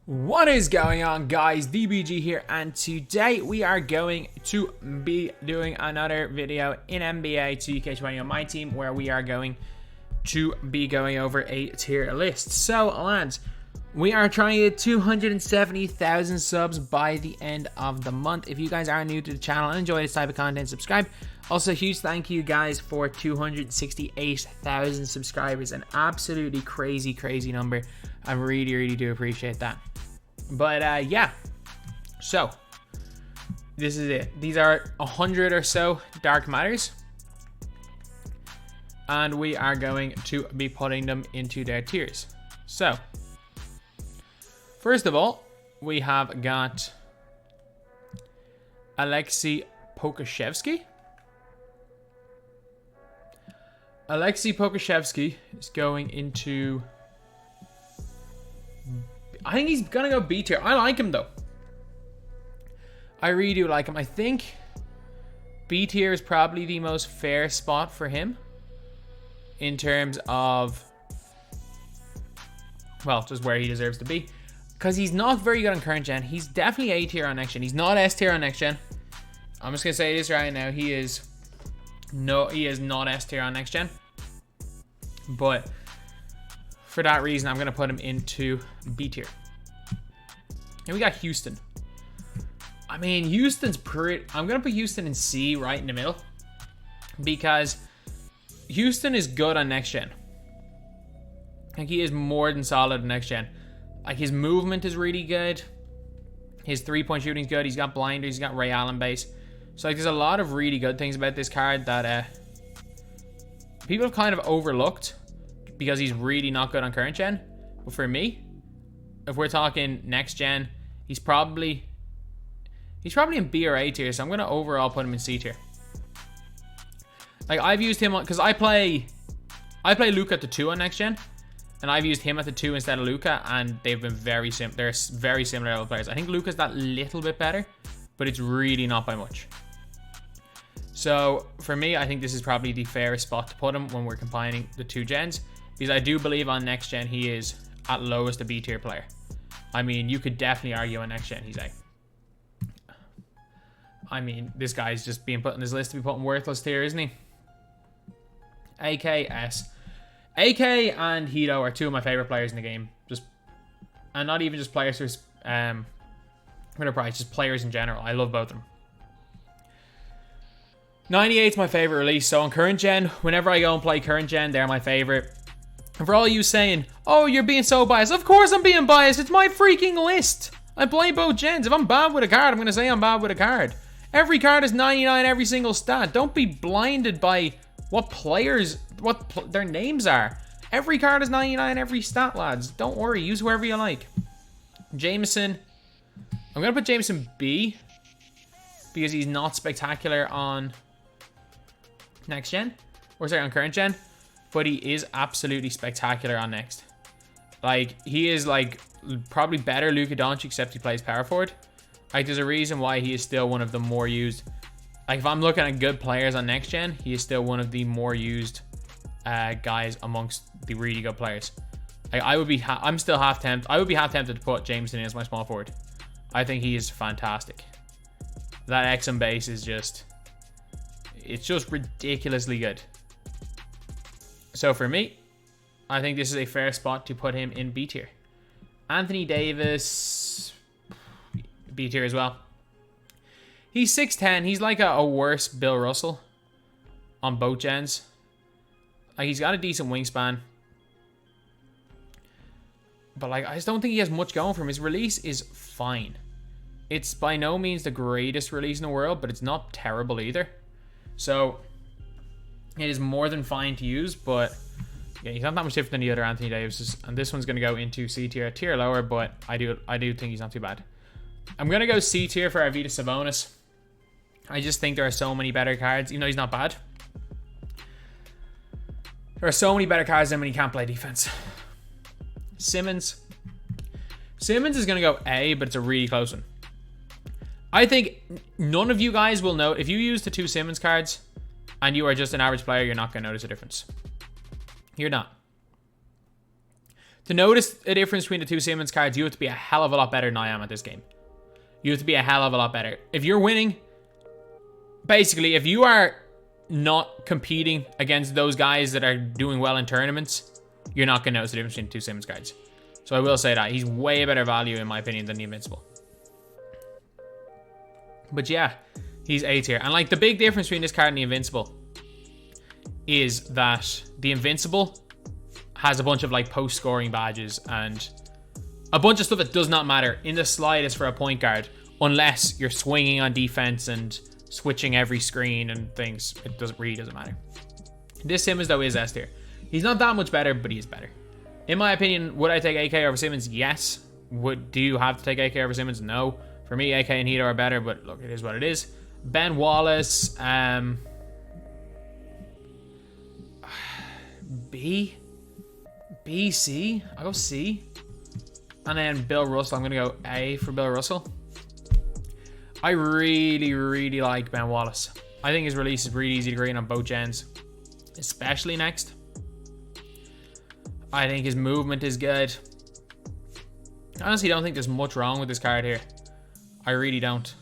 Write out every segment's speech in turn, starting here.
What is going on, guys? DBG here, and today we are going to be doing another video in NBA 2K21 MyTEAM, where we are going to be going over a tier list. So, lads, we are trying to get 270,000 subs by the end of the month. If you guys are new to the channel and enjoy this type of content, subscribe. Also, huge thank you guys for 268,000 subscribers. An absolutely crazy number. I really do appreciate that. But yeah, so this is it. These are 100 or so dark matters, and we are going to be putting them into their tiers. So first of all, we have got Alexei Pokusevski. Alexei Pokusevski is going into, I think he's gonna go B tier. I like him though. I really do like him. I think B tier is probably the most fair spot for him in terms of, well, just where he deserves to be. Because he's not very good on current gen. He's definitely A tier on next gen. He's not S tier on next gen. I'm just gonna say this right now. He is not S tier on next gen. But for that reason, I'm going to put him into B tier. And we got Houston. I mean, Houston's pretty... I'm going to put Houston in C right in the middle. Because Houston is good on next gen. Like, he is more than solid on next gen. Like, his movement is really good. His three-point shooting is good. He's got blinders. He's got Ray Allen base. So, like, there's a lot of really good things about this card that people have kind of overlooked, because he's really not good on current gen. But for me, if we're talking next gen, he's probably in B or A tier. So I'm gonna overall put him in C tier. Like, I've used him on, because I play Luka at the 2 on next gen, and I've used him at the 2 instead of Luka, and they've been very similar. They're very similar level players. I think Luka's that little bit better, but it's really not by much. So for me, I think this is probably the fairest spot to put him when we're combining the two gens. Because I do believe on next gen he is at lowest a B tier player. I mean, you could definitely argue on next gen he's A. I mean, this guy's just being put on this list to be put in worthless tier, isn't he? AKS. AK and Hito are two of my favorite players in the game. And not even just players who's just players in general. I love both of them. 98 is my favorite release. So on current gen, whenever I go and play current gen, they're my favorite. And for all you saying, oh, you're being so biased. Of course I'm being biased. It's my freaking list. I play both gens. If I'm bad with a card, I'm going to say I'm bad with a card. Every card is 99 every single stat. Don't be blinded by what players, their names are. Every card is 99 every stat, lads. Don't worry. Use whoever you like. Jameson. I'm going to put Jameson B, because he's not spectacular on next gen. Or sorry, on current gen. But he is absolutely spectacular on next. Like, he is, like, probably better Luka Doncic, except he plays power forward. Like, there's a reason why he is still one of the more used. Like, if I'm looking at good players on next gen, he is still one of the more used guys amongst the really good players. Like, I would be half tempted to put Jameson in as my small forward. I think he is fantastic. That XM base is just... it's just ridiculously good. So for me, I think this is a fair spot to put him in B tier. Anthony Davis, B tier as well. He's 6'10". He's like a worse Bill Russell on both gens. Like, he's got a decent wingspan. But, like, I just don't think he has much going for him. His release is fine. It's by no means the greatest release in the world, but it's not terrible either. So it is more than fine to use, but yeah, he's not that much different than the other Anthony Davises. And this one's going to go into C tier, a tier lower, but I do think he's not too bad. I'm going to go C tier for Arvydas Sabonis. I just think there are so many better cards, even though he's not bad. There are so many better cards than when he can't play defense. Simmons is going to go A, but it's a really close one. I think none of you guys will know. If you use the two Simmons cards and you are just an average player, you're not going to notice a difference. You're not. To notice a difference between the two Simmons cards, you have to be a hell of a lot better than I am at this game. You have to be a hell of a lot better. If you're winning, basically, if you are not competing against those guys that are doing well in tournaments, you're not going to notice the difference between the two Simmons cards. So I will say that. He's way better value, in my opinion, than the Invincible. But yeah, he's A tier. And like, the big difference between this card and the Invincible is that the Invincible has a bunch of like post-scoring badges and a bunch of stuff that does not matter in the slightest for a point guard unless you're swinging on defense and switching every screen and things. It really doesn't matter. This Simmons though is S tier. He's not that much better, but he's better. In my opinion, would I take AK over Simmons? Yes. Do you have to take AK over Simmons? No. For me, AK and Hito are better, but look, it is what it is. Ben Wallace, B, C. I'll go C. And then Bill Russell. I'm going to go A for Bill Russell. I really, really like Ben Wallace. I think his release is really easy to green on both gens, especially next. I think his movement is good. I honestly don't think there's much wrong with this card here. I really don't.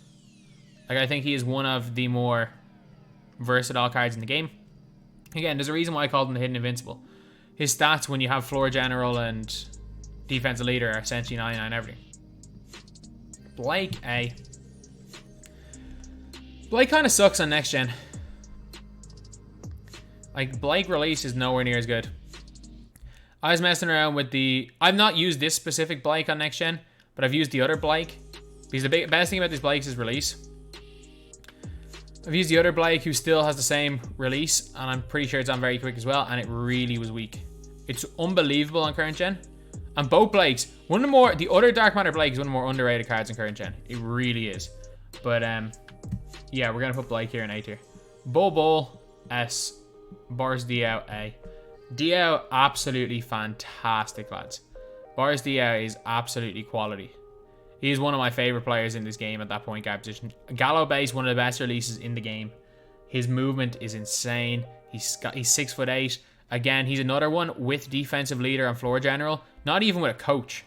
Like, I think he is one of the more versatile cards in the game. Again, there's a reason why I called him the Hidden Invincible. His stats when you have floor general and defensive leader are essentially 99 everything. Blake, A. Blake kind of sucks on next gen. Like, Blake release is nowhere near as good. I was messing around with the... I've not used this specific Blake on next gen, but I've used the other Blake. Because the best thing about this Blake is release. I've used the other Blake who still has the same release, and I'm pretty sure it's on very quick as well, and it really was weak. It's unbelievable on current gen. And both Blakes, the other Dark Matter Blake is one of the more underrated cards in current gen. It really is. But yeah, we're gonna put Blake here in A tier. Bull S. Boris Diaw A. Diaw absolutely fantastic, lads. Boris Diaw is absolutely quality. He is one of my favorite players in this game at that point guard position. Gallo base, one of the best releases in the game. His movement is insane. He's 6'8". Again, he's another one with defensive leader and floor general. Not even with a coach.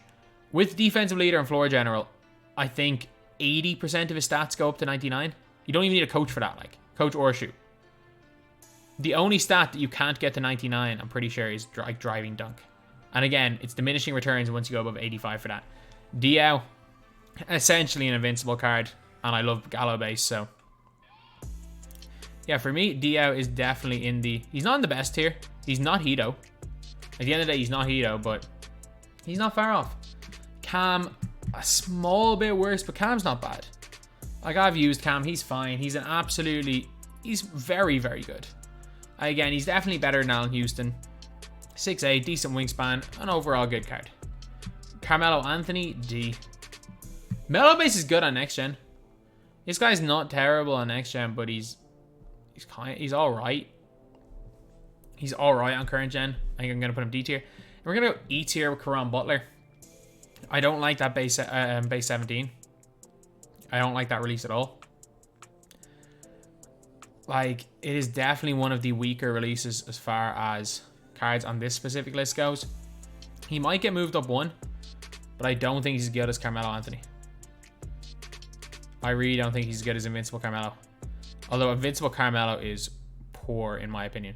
With defensive leader and floor general, I think 80% of his stats go up to 99. You don't even need a coach for that, like coach or shoot. The only stat that you can't get to 99, I'm pretty sure, is like driving dunk. And again, it's diminishing returns once you go above 85 for that. Diaw, essentially an invincible card, and I love Gallo base, so yeah, for me, Diaw is definitely in the... He's not in the best tier. He's not Hito. At the end of the day, he's not Hito, but he's not far off. Cam, a small bit worse, but Cam's not bad. Like, I've used Cam. He's fine. He's an absolutely... He's very, very good. Again, he's definitely better than Allen Houston. 6'8", decent wingspan, an overall good card. Carmelo Anthony, D. Melo base is good on next gen. This guy's not terrible on next gen, but he's all right. He's all right on current gen. I think I'm gonna put him D tier. And we're gonna go E tier with Caron Butler. I don't like that base 17. I don't like that release at all. Like, it is definitely one of the weaker releases as far as cards on this specific list goes. He might get moved up one, but I don't think he's as good as Carmelo Anthony. I really don't think he's as good as Invincible Carmelo. Although Invincible Carmelo is poor, in my opinion.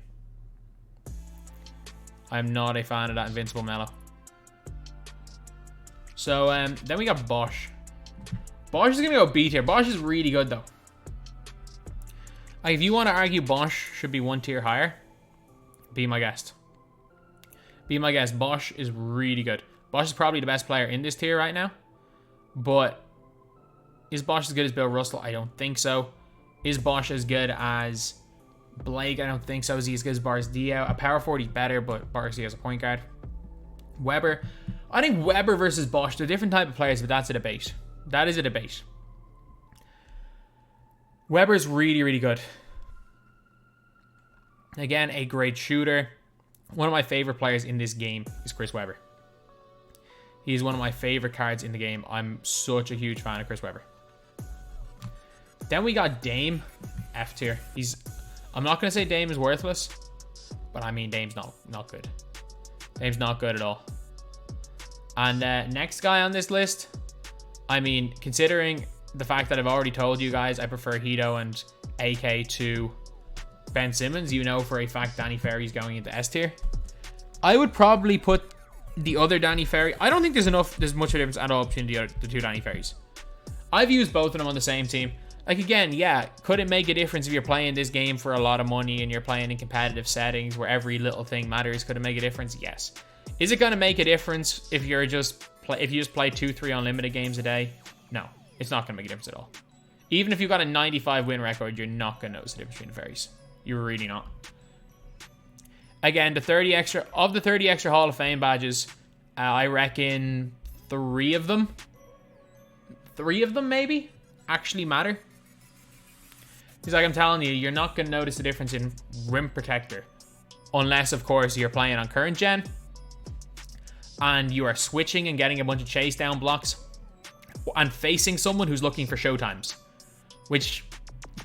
I'm not a fan of that Invincible Melo. So, then we got Bosch. Bosch is going to go B tier. Bosch is really good, though. Like, if you want to argue Bosch should be one tier higher, be my guest. Be my guest. Bosch is really good. Bosch is probably the best player in this tier right now. But is Bosch as good as Bill Russell? I don't think so. Is Bosch as good as Blake? I don't think so. Is he as good as Boris Diaw? A power forward, he's better, but Boris Diaw is a point guard. Weber. I think Weber versus Bosch, they're different type of players, but that's a debate. That is a debate. Weber's really, really good. Again, a great shooter. One of my favorite players in this game is Chris Webber. He's one of my favorite cards in the game. I'm such a huge fan of Chris Webber. Then we got Dame, F tier. I'm not going to say Dame is worthless, but I mean Dame's not good. Dame's not good at all. And next guy on this list, I mean, considering the fact that I've already told you guys I prefer Hito and AK to Ben Simmons, you know for a fact Danny Ferry's going into S tier. I would probably put the other Danny Ferry. I don't think there's much of a difference at all between the two Danny Ferrys. I've used both of them on the same team. Like, again, yeah, could it make a difference if you're playing this game for a lot of money and you're playing in competitive settings where every little thing matters? Could it make a difference? Yes. Is it going to make a difference if you just play 2-3 unlimited games a day? No, it's not going to make a difference at all. Even if you've got a 95 win record, you're not going to notice the difference between the Ferries. You're really not. Again, the 30 extra Hall of Fame badges, I reckon 3 of them maybe actually matter. Because like I'm telling you, you're not going to notice the difference in Rim Protector. Unless, of course, you're playing on current gen and you are switching and getting a bunch of chase down blocks and facing someone who's looking for showtimes. Which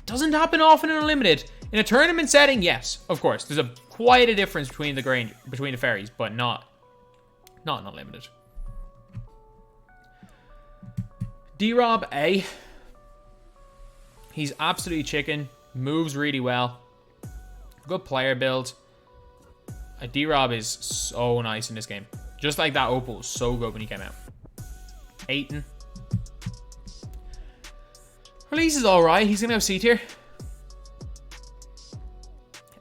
doesn't happen often in Unlimited. In a tournament setting, yes, of course. There's quite a difference between the Ferries, but not in Unlimited. D-Rob A. He's absolutely chicken. Moves really well. Good player build. D-Rob is so nice in this game. Just like that Opal was so good when he came out. Aiton. Release is alright. He's going to have C tier.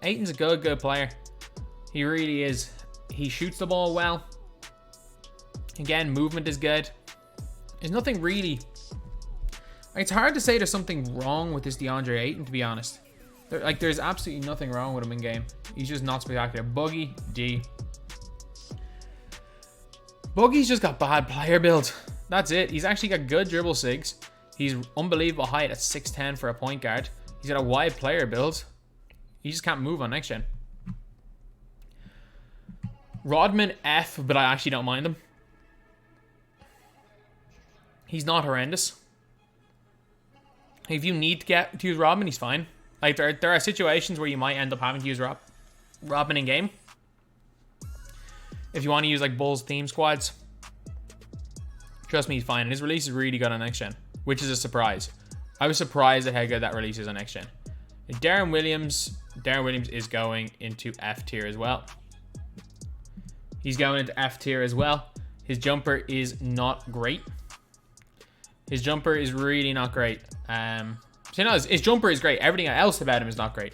Aiton's a good player. He really is. He shoots the ball well. Again, movement is good. There's nothing really... It's hard to say there's something wrong with this DeAndre Ayton, to be honest. There's absolutely nothing wrong with him in game. He's just not spectacular. Buggy, D. Buggy's just got bad player build. That's it. He's actually got good dribble sigs. He's unbelievable height at 6'10 for a point guard. He's got a wide player build. He just can't move on next gen. Rodman F, but I actually don't mind him. He's not horrendous. If you need to use Rodman, he's fine. Like there are situations where you might end up having to use Rodman in game. If you want to use like Bulls theme squads. Trust me, he's fine. And his release is really good on next gen, which is a surprise. I was surprised at how good that release is on next gen. Darren Williams is going into F tier as well. He's going into F tier as well. His jumper is not great. His jumper is really not great. His jumper is great. Everything else about him is not great.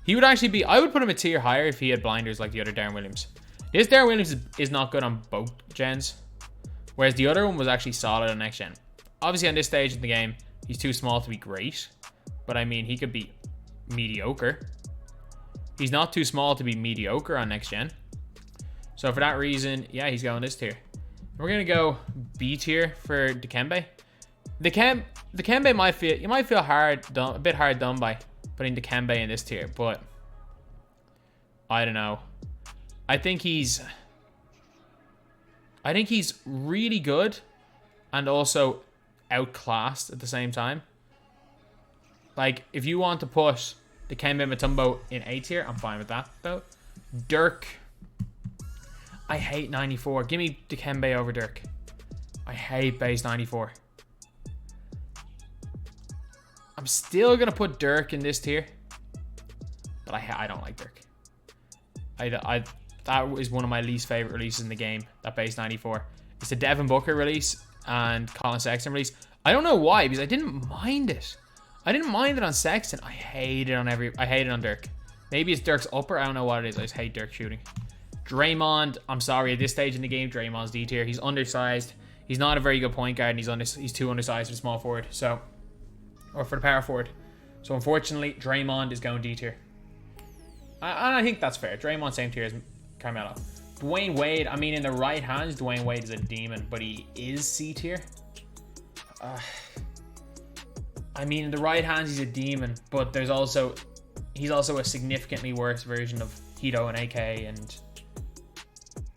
He would actually be... I would put him a tier higher if he had blinders like the other Darren Williams. This Darren Williams is not good on both gens. Whereas the other one was actually solid on next gen. Obviously on this stage in the game, he's too small to be great. But I mean, he could be mediocre. He's not too small to be mediocre on next gen. So for that reason, yeah, he's going this tier. We're going to go B tier for Dikembe. Dikembe might feel a bit hard done by putting Dikembe in this tier, but I don't know. I think he's really good and also outclassed at the same time. Like, if you want to put Dikembe Mutombo in A tier, I'm fine with that, though. Dirk. I hate 94. Give me Dikembe over Dirk. I hate base 94. I'm still going to put Dirk in this tier. But I don't like Dirk. That is one of my least favorite releases in the game, that base 94. It's the Devin Booker release and Colin Sexton release. I don't know why, because I didn't mind it. I didn't mind it on Sexton. I hate it on Dirk. Maybe it's Dirk's upper. I don't know what it is. I just hate Dirk shooting. Draymond, I'm sorry, at this stage in the game, Draymond's D tier. He's undersized. He's not a very good point guard, and he's too undersized for small forward. Or for the power forward. So unfortunately, Draymond is going D tier. And I think that's fair. Draymond same tier as Carmelo. Dwayne Wade, I mean, in the right hands, Dwayne Wade is a demon, but he is C tier. I mean, in the right hands, he's a demon, but he's also a significantly worse version of Hito and AK, and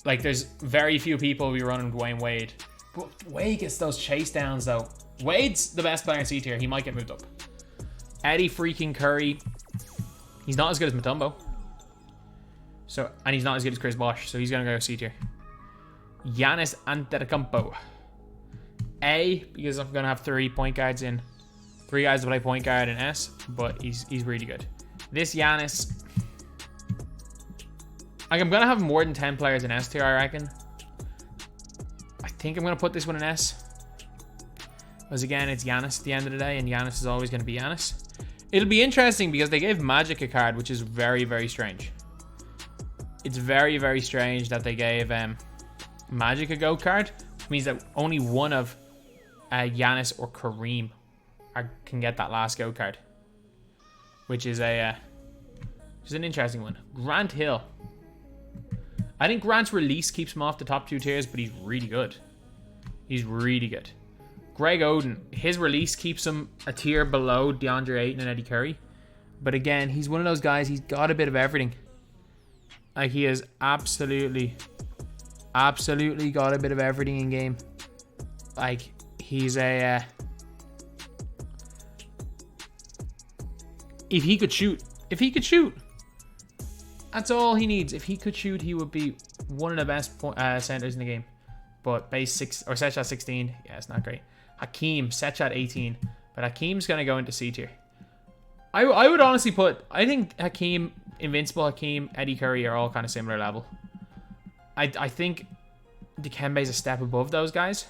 like, there's very few people who be running Dwayne Wade. But Wade gets those chase downs, though. Wade's the best player in C tier. He might get moved up. Eddie freaking Curry. He's not as good as Mutombo. And he's not as good as Chris Bosh, so he's going to go C tier. Giannis Antetokounmpo. A, because I'm going to have 3 point guards in. 3 guys to play point guard in S, but he's really good. This Giannis, like, I'm going to have more than 10 players in S tier, I reckon. I think I'm going to put this one in S. Because again, it's Giannis at the end of the day, and Giannis is always going to be Giannis. It'll be interesting because they gave Magic a card, which is very, very strange. It's very, very strange that they gave Magic a GOAT card, which means that only one of Giannis or Kareem can get that last GOAT card, which is an interesting one. Grant Hill. I think Grant's release keeps him off the top 2 tiers, but he's really good. He's really good. Greg Oden, his release keeps him a tier below DeAndre Ayton and Eddie Curry. But again, he's one of those guys, he's got a bit of everything. Like, he has absolutely got a bit of everything in game. Like, he's a... if he could shoot, that's all he needs. If he could shoot, he would be one of the best centers in the game. But base 6 or set shot 16, yeah, it's not great. Hakeem, set shot 18, but Hakeem's gonna go into C tier. I would honestly put, I think Hakeem, Invincible Hakeem, Eddie Curry are all kind of similar level. I think Dikembe's a step above those guys,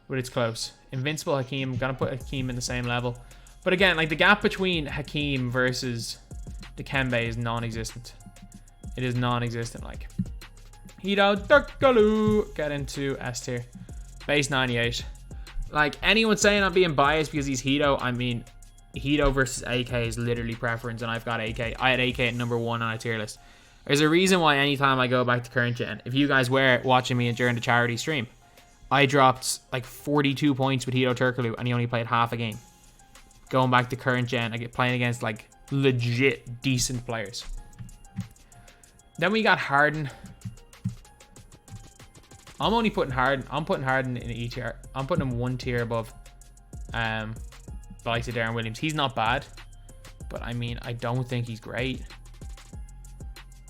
but it's close. Invincible Hakeem, I'm gonna put Hakeem in the same level. But again, like, the gap between Hakeem versus Dikembe is non-existent. It is non-existent. Like, Hito Turkoglu, get into S tier. Base 98. Like, anyone saying I'm being biased because he's Hito, I mean, Hito versus AK is literally preference, and I've got AK. I had AK at number 1 on a tier list. There's a reason why anytime I go back to current gen, if you guys were watching me during the charity stream, I dropped like 42 points with Hito Turkoglu, and he only played half a game. Going back to current gen, I get playing against like legit decent players. Then we got Harden. I'm only putting Harden. I'm putting Harden in E tier. I'm putting him 1 tier above the likes of Darren Williams. He's not bad, but I mean, I don't think he's great.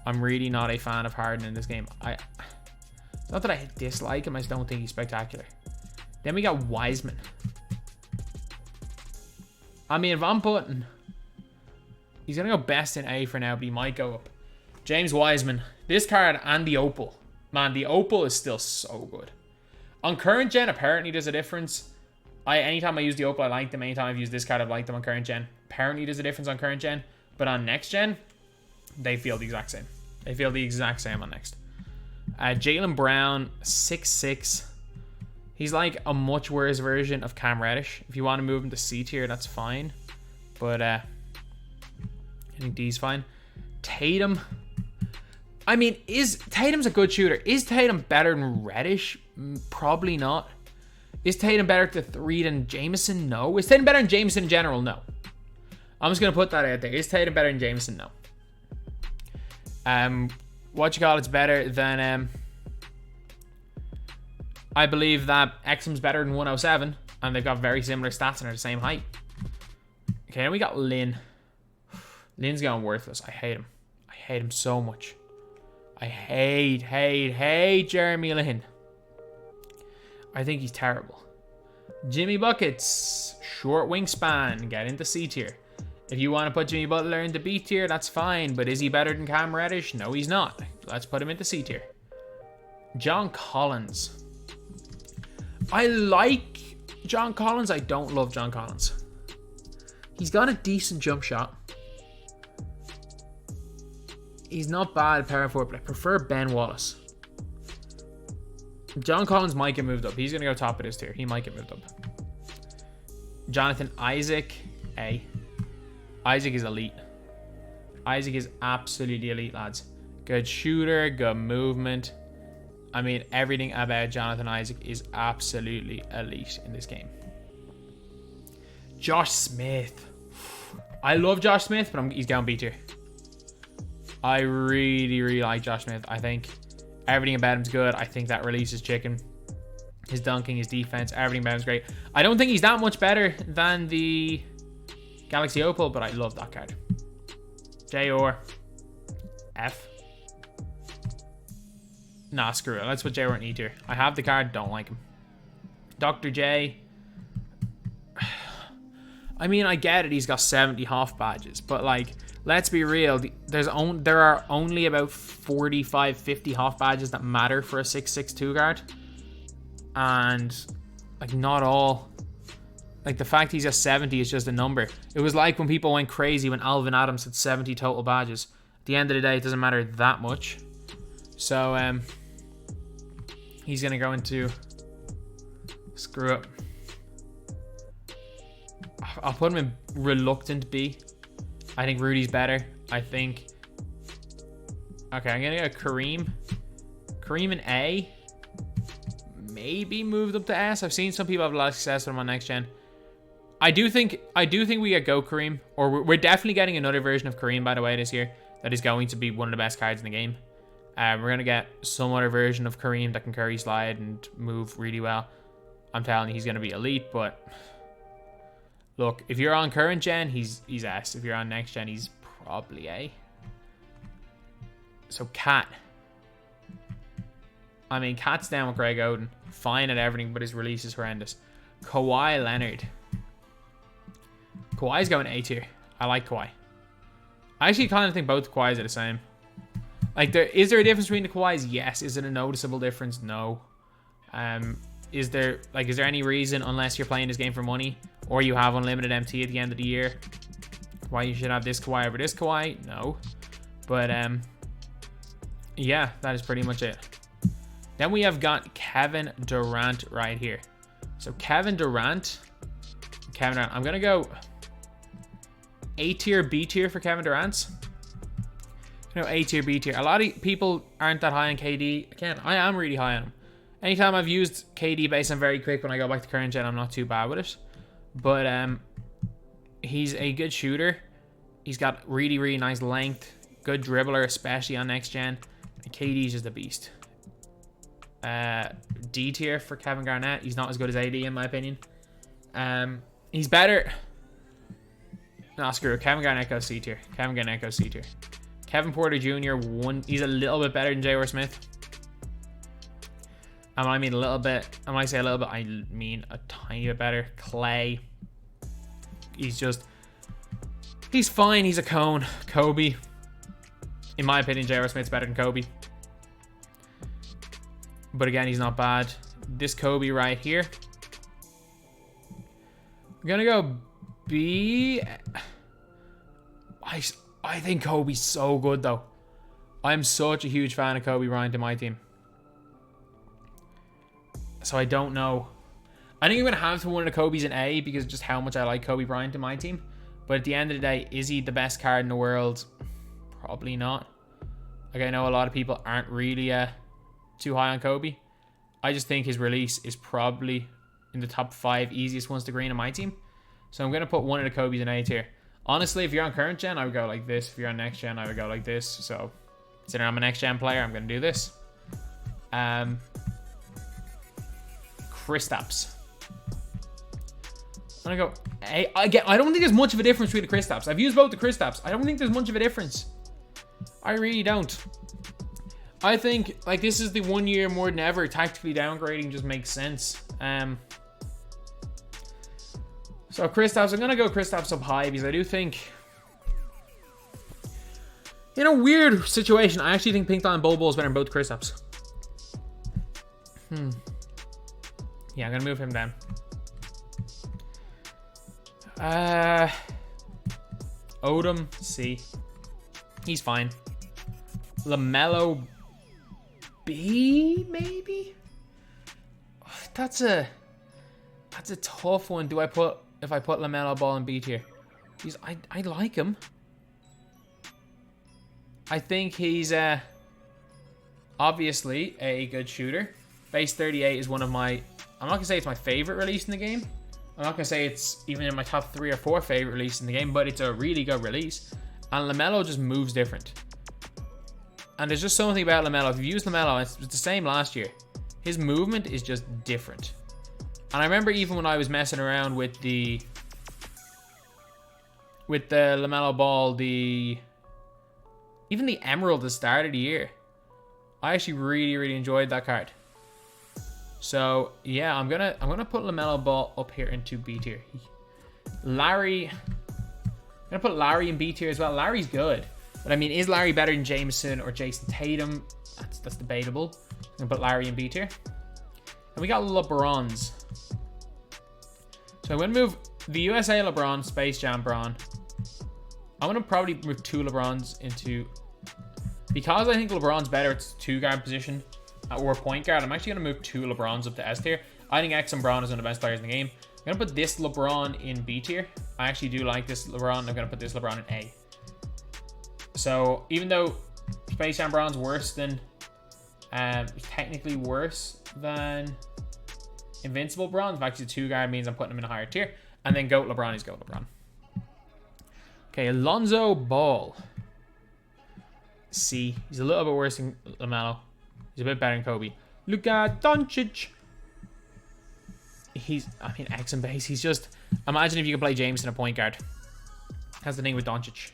I'm really not a fan of Harden in this game. It's not that I dislike him, I just don't think he's spectacular. Then we got Wiseman. I mean, if I'm putting... he's going to go best in A for now, but he might go up. James Wiseman. This card and the Opal. Man, the Opal is still so good. On current gen, apparently there's a difference. Anytime I use the Opal, I like them. Anytime I've used this card, I've liked them on current gen. Apparently there's a difference on current gen. But on next gen, they feel the exact same. They feel the exact same on next. Jaylen Brown, 6'6". He's like a much worse version of Cam Reddish. If you want to move him to C tier, that's fine. But I think D's fine. Tatum. I mean, Tatum's a good shooter. Is Tatum better than Reddish? Probably not. Is Tatum better to 3 than Jameson? No. Is Tatum better than Jameson in general? No. I'm just going to put that out there. Is Tatum better than Jameson? No. It's better than... I believe that Exum's better than 107, and they've got very similar stats and are the same height. Okay, then we got Lin. Lin's going worthless. I hate him. I hate him so much. I hate Jeremy Lin. I think he's terrible. Jimmy Buckets. Short wingspan. Get into C tier. If you want to put Jimmy Butler into B tier, that's fine. But is he better than Cam Reddish? No, he's not. Let's put him into C tier. John Collins. I like John Collins. I don't love John Collins. He's got a decent jump shot. He's not bad at power forward, but I prefer Ben Wallace. John Collins might get moved up. He's going to go top of this tier. He might get moved up. Jonathan Isaac. A. Isaac is elite. Isaac is absolutely elite, lads. Good shooter, good movement. I mean, everything about Jonathan Isaac is absolutely elite in this game. Josh Smith. I love Josh Smith, but he's going B tier. I really like Josh Smith. I think everything about him's good. I think that release is chicken. His dunking, his defense, everything about him's great. I don't think he's that much better than the Galaxy Opal, but I love that card. J or F. Nah, screw it. Let's put J Wart in E tier. I have the card, don't like him. Dr. J. I mean, I get it, he's got 70 Hoff badges, but like, let's be real, there are only about 45, 50 Hoff badges that matter for a 662 guard. And like, not all. Like, the fact he's got 70 is just a number. It was like when people went crazy when Alvin Adams had 70 total badges. At the end of the day, it doesn't matter that much. So, he's gonna go into screw up. I'll put him in reluctant B. I think Rudy's better. I think. Okay, I'm gonna go Kareem. Kareem in A. Maybe moved up to S. I've seen some people have a lot of success with him on next gen. I do think we get Go Kareem, or we're definitely getting another version of Kareem, by the way, this year. That is going to be one of the best cards in the game. We're gonna get some other version of Kareem that can curry slide and move really well. I'm telling you, he's gonna be elite. But look, if you're on current gen, he's S. If you're on next gen, he's probably A. So Cat. I mean, Cat's down with Greg Oden. Fine at everything, but his release is horrendous. Kawhi Leonard. Kawhi's going A tier. I like Kawhi. I actually kind of think both Kawhis are the same. Like, is there a difference between the Kawhis? Yes. Is it a noticeable difference? No. Is there any reason, unless you're playing this game for money, or you have unlimited MT at the end of the year, why you should have this Kawhi over this Kawhi? No. But, yeah, that is pretty much it. Then we have got Kevin Durant right here. So Kevin Durant. I'm going to go A tier, B tier for Kevin Durant. You know, A tier, B tier. A lot of people aren't that high on KD. Again, I am really high on him. Anytime I've used KD base, I'm very quick. When I go back to current gen, I'm not too bad with it. But he's a good shooter. He's got really, really nice length. Good dribbler, especially on next gen. And KD's just a beast. D tier for Kevin Garnett. He's not as good as AD in my opinion. He's better. Nah, screw it. Kevin Garnett goes C tier. Kevin Garnett goes C tier. Kevin Porter Jr. He's a little bit better than J.R. Smith. And when I mean a little bit, and when I say a little bit, I mean a tiny bit better. Clay. He's fine. He's a cone. Kobe. In my opinion, J.R. Smith's better than Kobe. But again, he's not bad. This Kobe right here. I'm gonna go B. I think Kobe's so good though. I'm such a huge fan of Kobe Bryant in my team. So I don't know. I think I'm gonna have to one of the Kobe's in A because just how much I like Kobe Bryant in my team. But at the end of the day, is he the best card in the world? Probably not. Like, I know a lot of people aren't really too high on Kobe. I just think his release is probably in the top 5 easiest ones to green in my team. So I'm going to put one of the Kobe's in A tier. Honestly, if you're on current gen, I would go like this. If you're on next gen, I would go like this. So considering I'm a next gen player, I'm going to do this. Kristaps. I'm going to go A. Again, I don't think there's much of a difference between the Kristaps. I've used both the Kristaps. I don't think there's much of a difference. I really don't. I think, like, this is the 1 year more than ever. Tactically downgrading just makes sense. So Kristaps, I'm going to go Kristaps up high because I do think, in a weird situation, I actually think Pink Dot and Bol Bol is better than both Kristaps. Yeah, I'm going to move him down. Odom, C. He's fine. LaMelo, B, maybe? That's a tough one. If I put LaMelo Ball in B tier? I like him. I think he's obviously a good shooter. Base 38 is one of my, I'm not gonna say it's my favorite release in the game. I'm not gonna say it's even in my top 3 or 4 favorite release in the game, but it's a really good release. And LaMelo just moves different. And there's just something about LaMelo. If you use LaMelo, it's the same last year. His movement is just different. And I remember even when I was messing around with the LaMelo Ball, even the Emerald at the start of the year, I actually really enjoyed that card. So yeah, I'm gonna put LaMelo Ball up here into B tier. Larry, I'm gonna put Larry in B tier as well. Larry's good, but I mean, is Larry better than Jameson or Jason Tatum? That's debatable. I'm gonna put Larry in B tier. And we got LeBrons. So I'm gonna move the USA LeBron, Space Jam Bron. I'm gonna probably move 2 LeBrons into, because I think LeBron's better at 2-guard position or point guard. I'm actually gonna move 2 LeBrons up to S tier. I think X and Bron is one of the best players in the game. I'm gonna put this LeBron in B tier. I actually do like this LeBron. I'm gonna put this LeBron in A. So even though Space Jam Bron's worse than, technically worse than Invincible Bron, in fact he's a 2-guard, means I'm putting him in a higher tier. And then GOAT LeBron is GOAT LeBron. Okay, Alonzo Ball. C. He's a little bit worse than LaMelo. He's a bit better than Kobe. Luka Doncic. I mean, X and base. He's just, imagine if you could play James in a point guard. That's the thing with Doncic.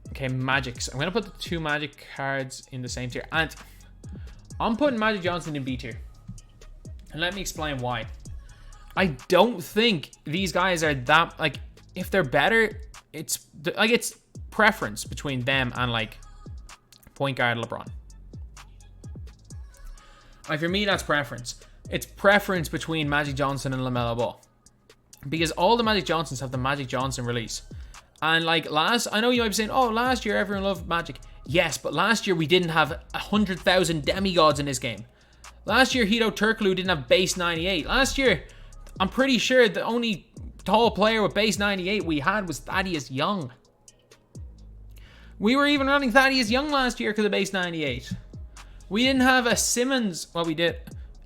Okay, Magic. So I'm going to put the 2 Magic cards in the same tier. And I'm putting Magic Johnson in B tier. And let me explain why. I don't think these guys are that, like, if they're better, it's preference between them and, like, point guard LeBron. Like, for me, that's preference. It's preference between Magic Johnson and LaMelo Ball. Because all the Magic Johnsons have the Magic Johnson release. And, like, I know you might be saying, oh, last year everyone loved Magic. Yes, but last year we didn't have 100,000 demigods in this game. Last year, Hito Turkoglu didn't have base 98. Last year, I'm pretty sure the only tall player with base 98 we had was Thaddeus Young. We were even running Thaddeus Young last year because of base 98. We didn't have a Simmons. Well, we did.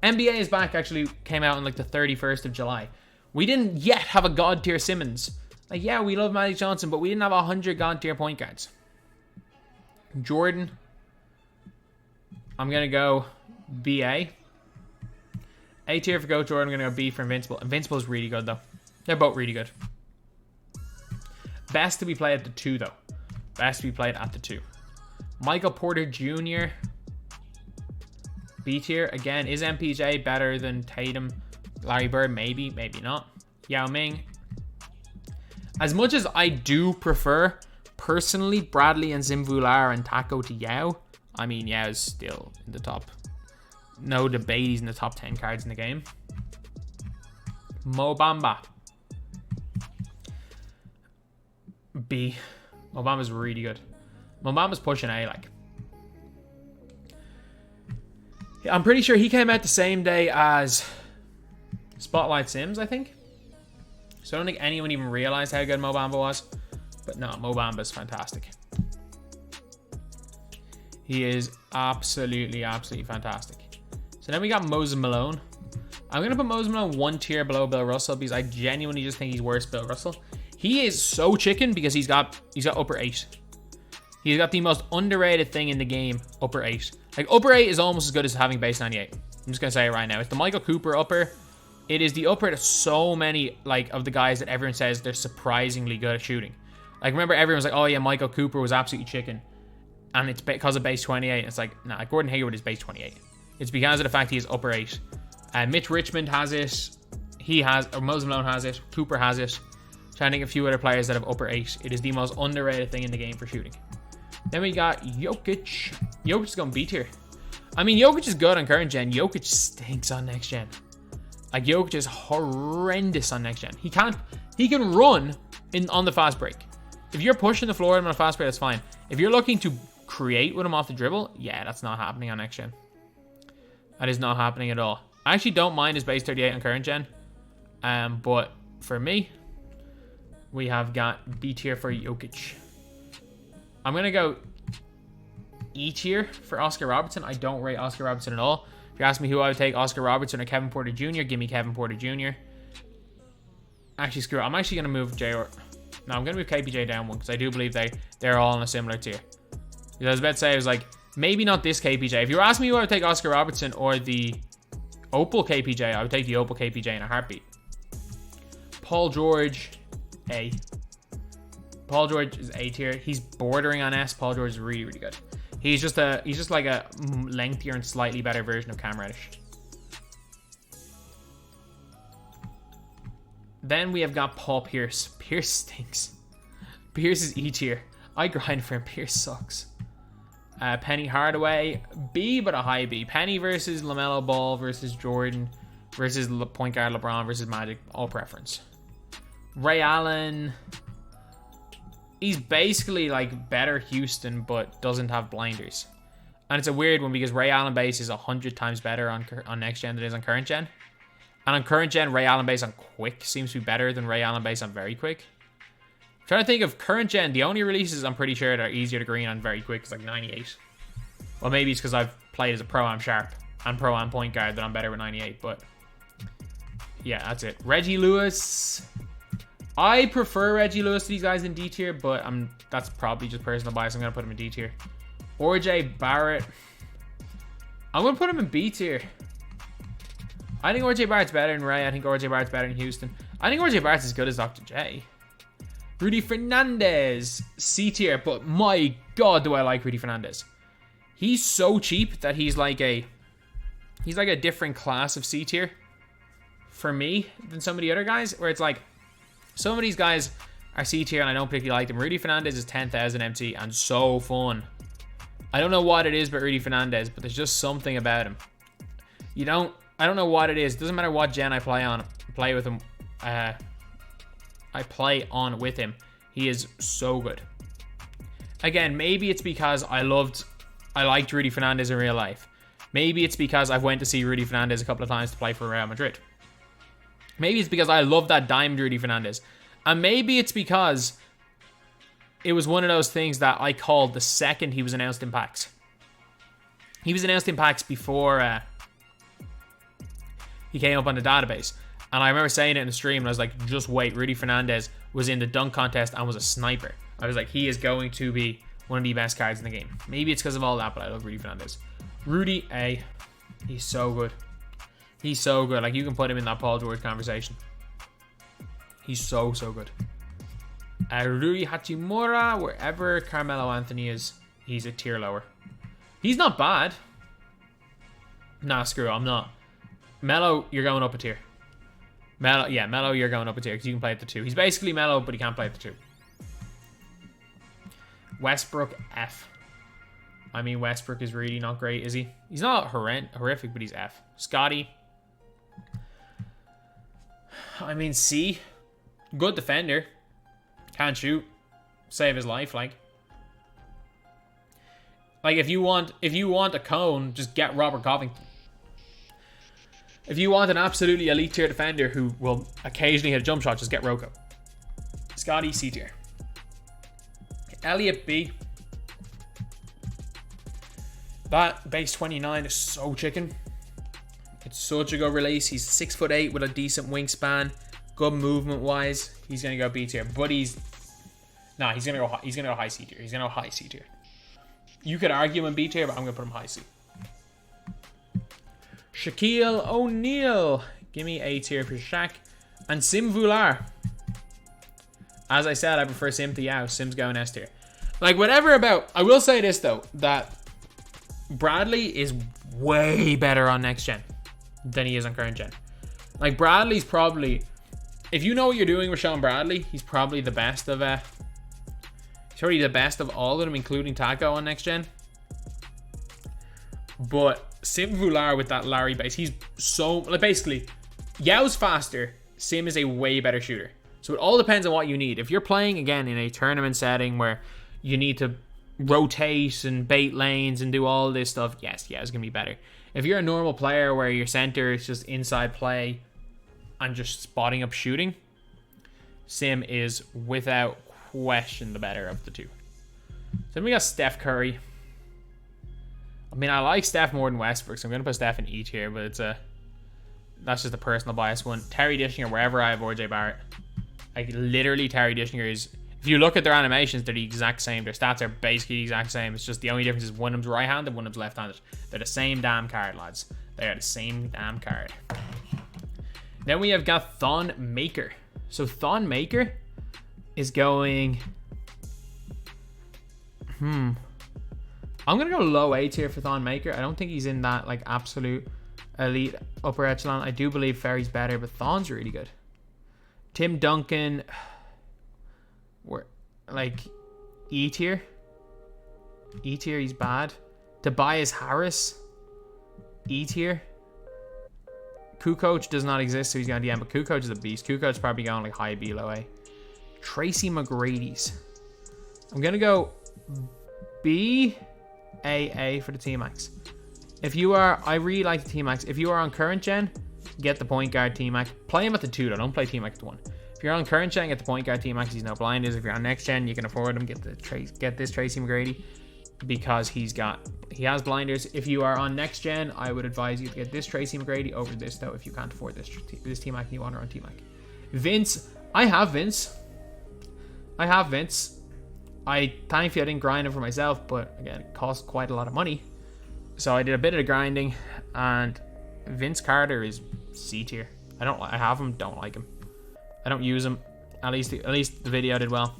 NBA is back, actually came out on like the 31st of July. We didn't yet have a god tier Simmons. Like, yeah, we love Magic Johnson, but we didn't have 100 god tier point guards. Jordan. I'm going to go BA. A tier for GOAT Jordan. I'm going to go B for Invincible. Invincible is really good, though. They're both really good. Best to be played at the 2, though. Best to be played at the 2. Michael Porter Jr. B tier. Again, is MPJ better than Tatum? Larry Bird? Maybe. Maybe not. Yao Ming. As much as I do prefer, personally, Bradley and Zimvular and Taco to Yao, I mean, Yao is still in the top. No debate, he's in the top 10 cards in the game. Mo Bamba. B. Mo Bamba's really good. Mo Bamba's pushing A, like. I'm pretty sure he came out the same day as Spotlight Sims, I think. So I don't think anyone even realized how good Mo Bamba was. But no, Mo Bamba's fantastic. He is absolutely fantastic. So then we got Moses Malone. I'm going to put Moses Malone 1 tier below Bill Russell because I genuinely just think he's worse Bill Russell. He is so chicken because he's got upper 8. He's got the most underrated thing in the game, upper 8. Like, upper 8 is almost as good as having base 98. I'm just going to say it right now. It's the Michael Cooper upper. It is the upper to so many, like, of the guys that everyone says they're surprisingly good at shooting. Like, remember everyone's like, oh yeah, Michael Cooper was absolutely chicken. And it's because of base 28. It's like, nah, Gordon Hayward is base 28. It's because of the fact he is upper 8. Mitch Richmond has it. Moses Malone has it. Cooper has it. Trying to think of a few other players that have upper 8. It is the most underrated thing in the game for shooting. Then we got Jokic. Jokic is going B tier. I mean, Jokic is good on current gen. Jokic stinks on next gen. Like, Jokic is horrendous on next gen. He can run on the fast break. If you're pushing the floor on a fast break, that's fine. If you're looking to create with him off the dribble, yeah, that's not happening on next gen. That is not happening at all. I actually don't mind his base 38 on current gen. But for me, we have got B tier for Jokic. I'm going to go E tier for Oscar Robertson. I don't rate Oscar Robertson at all. If you ask me who I would take, Oscar Robertson or Kevin Porter Jr., give me Kevin Porter Jr. Actually, screw it. I'm actually going to move I'm going to move KPJ down 1 because I do believe they're all on a similar tier. Because I was about to say, I was like, maybe not this KPJ. If you were asking me who I would take, Oscar Robertson or the Opal KPJ, I would take the Opal KPJ in a heartbeat. Paul George, A. Paul George is A tier. He's bordering on S. Paul George is really, really good. He's just like a lengthier and slightly better version of Cam Reddish. Then we have got Paul Pierce. Pierce stinks. Pierce is E tier. I grind for him. Pierce sucks. Penny Hardaway, B, but a high B. Penny versus LaMelo Ball versus Jordan versus point guard LeBron versus Magic. All preference. Ray Allen. He's basically like better Houston, but doesn't have blinders. And it's a weird one because Ray Allen base is 100 times better on next gen than it is on current gen. And on current gen, Ray Allen base on quick seems to be better than Ray Allen base on very quick. I'm trying to think of current gen. The only releases I'm pretty sure that are easier to green on very quick is like 98. Well, maybe it's because I've played as a pro-am sharp and pro-am point guard that I'm better with 98. But yeah, that's it. Reggie Lewis. I prefer Reggie Lewis to these guys in D tier, but that's probably just personal bias. I'm going to put him in D tier. RJ Barrett. I'm going to put him in B tier. I think RJ Barrett's better than Ray. I think RJ Barrett's better than Houston. I think RJ Barrett's as good as Dr. J. Rudy Fernandez, C tier, but my God, do I like Rudy Fernandez. He's so cheap that he's like a different class of C tier for me than some of the other guys, where it's like some of these guys are C tier and I don't particularly like them. Rudy Fernandez is 10,000 MT and so fun. I don't know what it is about Rudy Fernandez, but there's just something about him. I don't know what it is. It doesn't matter what gen I play with him. I play on with him. He is so good. Again, maybe it's because I liked Rudy Fernandez in real life. Maybe it's because I've went to see Rudy Fernandez a couple of times to play for Real Madrid. Maybe it's because I love that diamond Rudy Fernandez. And maybe it's because it was one of those things that I called the second he was announced in packs. He was announced in packs before he came up on the database. And I remember saying it in the stream, and I was like, just wait, Rudy Fernandez was in the dunk contest and was a sniper. I was like, he is going to be one of the best cards in the game. Maybe it's because of all that, but I love Rudy Fernandez. Rudy A. He's so good. He's so good. Like, you can put him in that Paul George conversation. He's so, so good. Rui Hachimura, wherever Carmelo Anthony is, he's a tier lower. He's not bad. Nah, screw it, I'm not. Melo, you're going up a tier. Melo, you're going up a tier because you can play at the 2. He's basically Melo, but he can't play at the 2. Westbrook F. I mean, Westbrook is really not great, is he? He's not horrific, but he's F. Scotty. I mean, C. Good defender. Can't shoot. Save his life, like if you want a cone, just get Robert Covington. If you want an absolutely elite tier defender who will occasionally hit a jump shot, just get Rocco. Scotty, C tier. Elliot B. That base 29 is so chicken. It's such a good release. He's 6'8" with a decent wingspan, good movement wise. He's gonna go B tier, but he's gonna go high C tier. He's gonna go high C tier. You could argue him in B tier, but I'm gonna put him high C. Shaquille O'Neal. Give me A tier for Shaq. And Sim Vular. As I said, I prefer Sim to Yao. Sim's going S tier. Like, whatever about... I will say this, though, that Bradley is way better on next gen than he is on current gen. Like, Bradley's probably... If you know what you're doing with Sean Bradley, he's probably the best of... he's probably the best of all of them, including Taco on next gen. But Sim Vular with that Larry base, he's so... Like, basically, Yao's faster. Sim is a way better shooter. So it all depends on what you need. If you're playing, again, in a tournament setting where you need to rotate and bait lanes and do all this stuff, yes, Yao's going to be better. If you're a normal player where your center is just inside play and just spotting up shooting, Sim is, without question, the better of the two. Then we got Steph Curry. I mean, I like Steph more than Westbrook, so I'm going to put Steph in E tier, but that's just a personal bias one. Terry Dishinger, wherever I have RJ Barrett. Like, literally, Terry Dishinger is... If you look at their animations, they're the exact same. Their stats are basically the exact same. It's just the only difference is one of them's right-handed, one of them's left-handed. They're the same damn card, lads. They are the same damn card. Then we have got Thon Maker. So Thon Maker is going... I'm gonna go low A tier for Thon Maker. I don't think he's in that like absolute elite upper echelon. I do believe Ferry's better, but Thon's really good. Tim Duncan, we're like E tier. E tier, he's bad. Tobias Harris, E tier. Kukoc does not exist, so he's going to DM, but Kukoc is a beast. Kukoc's probably going like high B, low A. Tracy McGrady's. I'm going to go B, A for the T-Max. If you are, I really like the T-Max. If you are on current gen, get the point guard T-Max. Play him at the 2 though, don't play T-Max at the 1. If you're on current gen, get the point guard T-Max. He's no blinders. If you're on next gen, you can afford him. Get this Tracy McGrady because he has blinders. If you are on next gen, I would advise you to get this Tracy McGrady over this though. If you can't afford this T-Mac and you want to run T-Mac. Vince, I have Vince. Thankfully I didn't grind him for myself, but again, it cost quite a lot of money. So I did a bit of the grinding, and Vince Carter is C tier. I have him, don't like him. I don't use him. At least the video did well.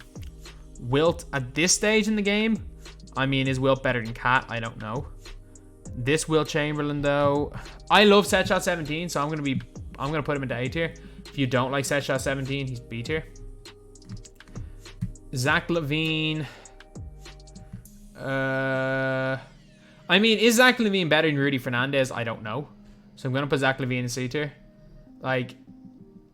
Wilt at this stage in the game, I mean, is Wilt better than Cat? I don't know. This Wilt Chamberlain though, I love Set Shot 17, so I'm gonna put him into A tier. If you don't like Set Shot 17, he's B tier. Zach LaVine. I mean, is Zach LaVine better than Rudy Fernandez? I don't know. So I'm going to put Zach LaVine in C tier. Like,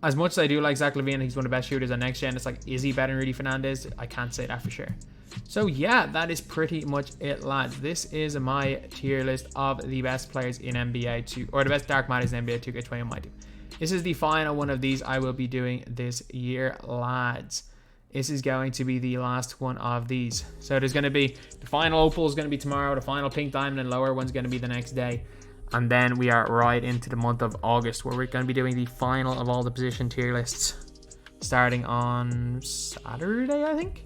as much as I do like Zach LaVine, he's one of the best shooters on next gen. It's like, is he better than Rudy Fernandez? I can't say that for sure. So yeah, that is pretty much it, lads. This is my tier list of the best players in NBA 2, or the best Dark Matters in NBA 2K21 MyTEAM. This is the final one of these I will be doing this year, lads. This is going to be the last one of these. So there's going to be, the final opal is going to be tomorrow. The final pink diamond and lower one's going to be the next day. And then we are right into the month of August, where we're going to be doing the final of all the position tier lists. Starting on Saturday, I think.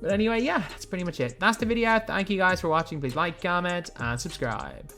But anyway, yeah, that's pretty much it. That's the video. Thank you guys for watching. Please like, comment, and subscribe.